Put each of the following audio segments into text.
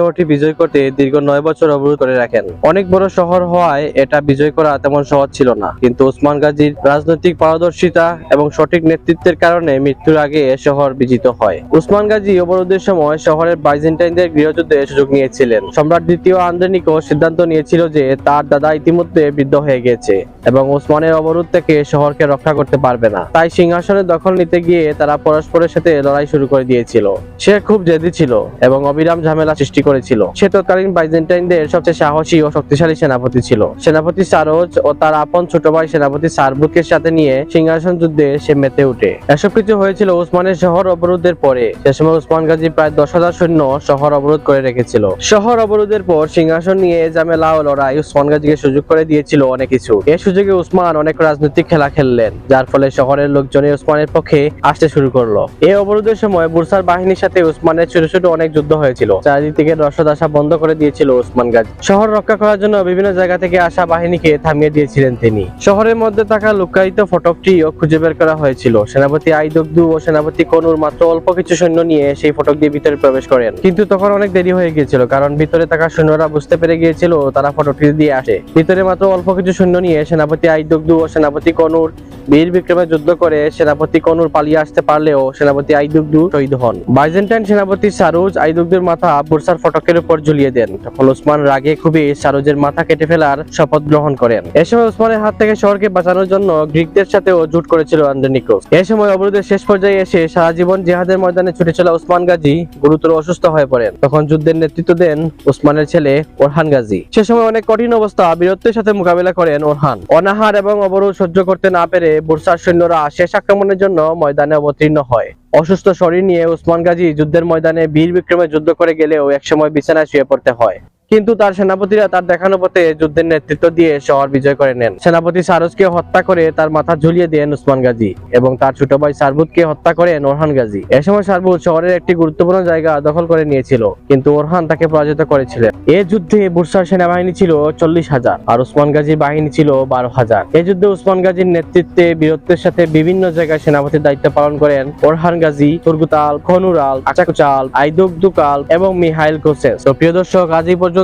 শহরটি বিজয় করতে দীর্ঘ 9 বছর অবরোধ করে রাখেন। অনেক বড় শহর হওয়ায় এটা বিজয় করা তেমন সহজ ছিল না, কিন্তু ওসমান গাজীর রাজনৈতিক পারদর্শিতা এবং সঠিক নেতৃত্বের কারণে মৃত্যুর আগে এ শহর বিজিত হয়। ওসমান গাজী অবরোধের সময় শহরের বাইজেন্টাইনদের গৃহযুদ্ধে সুযোগ নিয়েছিলেন। সম্রাট দ্বিতীয় আন্দ্রোনিকো সিদ্ধান্ত নিয়েছিল যে তার দাদা ইতিমধ্যে বৃদ্ধ হয়ে গেছে এবং ওসমানের অবরোধ থেকে শহরকে রক্ষা করতে পারবে না, তাই সিংহাসনের দখল নিতে গিয়ে তারা পরস্পরের সাথে লড়াই শুরু করে দিয়েছিল। সে খুব জেদি ছিল এবং অবিরাম ঝামেলা সৃষ্টি করেছিল। সে তৎকালীন বাইজেন্টাইনদের সবচেয়ে সাহসী ও শক্তিশালী সেনাপতি ছিল। সেনাপতি সারোজ ও তার আপন ছোট ভাই সেনাপতি সারবুককে সাথে নিয়ে সিংহাসন যুদ্ধে সে মেতে ওঠে। এসব কিছু হয়েছিল ওসমানের শহর অবরোধের পরে। সে সময় ওসমান গাজী প্রায় 10,000 সৈন্য শহর অবরোধ করে রেখেছিল। শহর অবরোধের পর সিংহাসন নিয়ে ঝামেলা ও লড়াই ওসমান গাজীকে সুযোগ করে দিয়েছিল অনেক কিছু। এই সুযোগে ওসমান অনেক রাজনৈতিক খেলা খেললেন, যার ফলে শহরের লোকজন ওসমানের পক্ষে আসতে শুরু করলো। এই অবরোধের সময় বুরসার বাহিনীর সাথে ওসমানের ছোট ছোট অনেক যুদ্ধ হয়েছিল। চারিদিক থেকে রসদ আসা বন্ধ করে দিয়েছিল ওসমান গাজী। শহর রক্ষা করার জন্য বিভিন্ন জায়গা থেকে আসা বাহিনীকে থামিয়ে দিয়েছিলেন তিনি। শহরের মধ্যে থাকা লুকায়িত ফটকটিও খুঁজে বের করা হয়েছিল। সেনাপতি আইদগ্দু ও সেনাপতি কনুর মাত্র অল্প কিছু সৈন্য নিয়ে সেই ফটক দিয়ে ভিতরে প্রবেশ করেন, কিন্তু তখন অনেক দেরি হয়ে গিয়েছিল, কারণ ভিতরে থাকা সৈন্যরা বুঝতে পেরে গিয়েছিল তারা ফটকটি দিয়ে আসে। ভিতরে মাত্র অল্প কিছু সৈন্য নিয়ে সেনাপতি আইদগ্দু ও সেনাপতি কনুর বীর বিক্রমে যুদ্ধ করে সেনাপতি কনুর পালিয়ে আসতে পারলেও সেনাপতি আইদগ্দু শহীদ হন। বাইজেন্টাইন সেনাপতি সারুজ আইদগ্দুর মাথা বুরসার ফটকের উপর ঝুলিয়ে দেন। তখন ওসমান রাগে খুবই সারুজের মাথা কেটে ফেলার শপথ গ্রহণ করেন। এ সময় ওসমানের হাত থেকে শহরকে বাঁচানোর জন্য গ্রিকদের সাথেও জোট করেছিল আন্দ্রোনিকো। এ সময় অবরোধের শেষ পর্যায়ে এসে সারা জীবন জিহাদের ময়দানে ছুটে চলা ওসমান গাজী গুরুতর অসুস্থ হয়ে পড়েন। তখন যুদ্ধের নেতৃত্ব দেন ওসমানের ছেলে ওরহান গাজী। সে সময় অনেক কঠিন অবস্থা বীরত্বের সাথে মোকাবিলা করেন ওরহান। অনাহার এবং অবরোধ সহ্য করতে না পেরে বুরসার সৈন্যরা শেষ আক্রমণের জন্য ময়দানে অবতীর্ণ হয়। অসুস্থ শরীর নিয়ে ওসমান গাজী যুদ্ধের ময়দানে বীর বিক্রমে যুদ্ধ করে গেলেও একসময় বিছানায় শুয়ে পড়তে হয়, কিন্তু তার সেনাপতিরা তার দেখানো পথে যুদ্ধের নেতৃত্ব দিয়ে শহর বিজয় করে নেন। সেনাপতি সারোজকে হত্যা করে তার মাথা ঝুলিয়ে দেন ওসমান গাজী এবং তার ছোট ভাই সারবুতকে হত্যা করেন ওরহান গাজী। এ সময় সারবুত শহরের একটি গুরুত্বপূর্ণ জায়গা দখল করে নিয়েছিল, কিন্তু ওরহান তাকে পরাজিত করেছিলেন। এই যুদ্ধে বুরসার সেনাবাহিনী ছিল 40,000 আর ওসমান গাজীর বাহিনী ছিল 12,000। এই যুদ্ধে ওসমান গাজীর নেতৃত্বে বীরত্বের সাথে বিভিন্ন জায়গায় সেনাপতির দায়িত্ব পালন করেন ওরহান গাজী, তুর্গুতাল, খনুরাল, আচাকুচাল, আইদগ্দুকাল এবং মিহাইল কোসেস। তো প্রিয় দর্শক, আজ এই পর্যন্ত।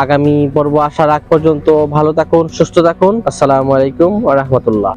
আগামী পর্ব আসার আগ পর্যন্ত ভালো থাকুন, সুস্থ থাকুন। আসসালামু আলাইকুম ওয়া রাহমাতুল্লাহ।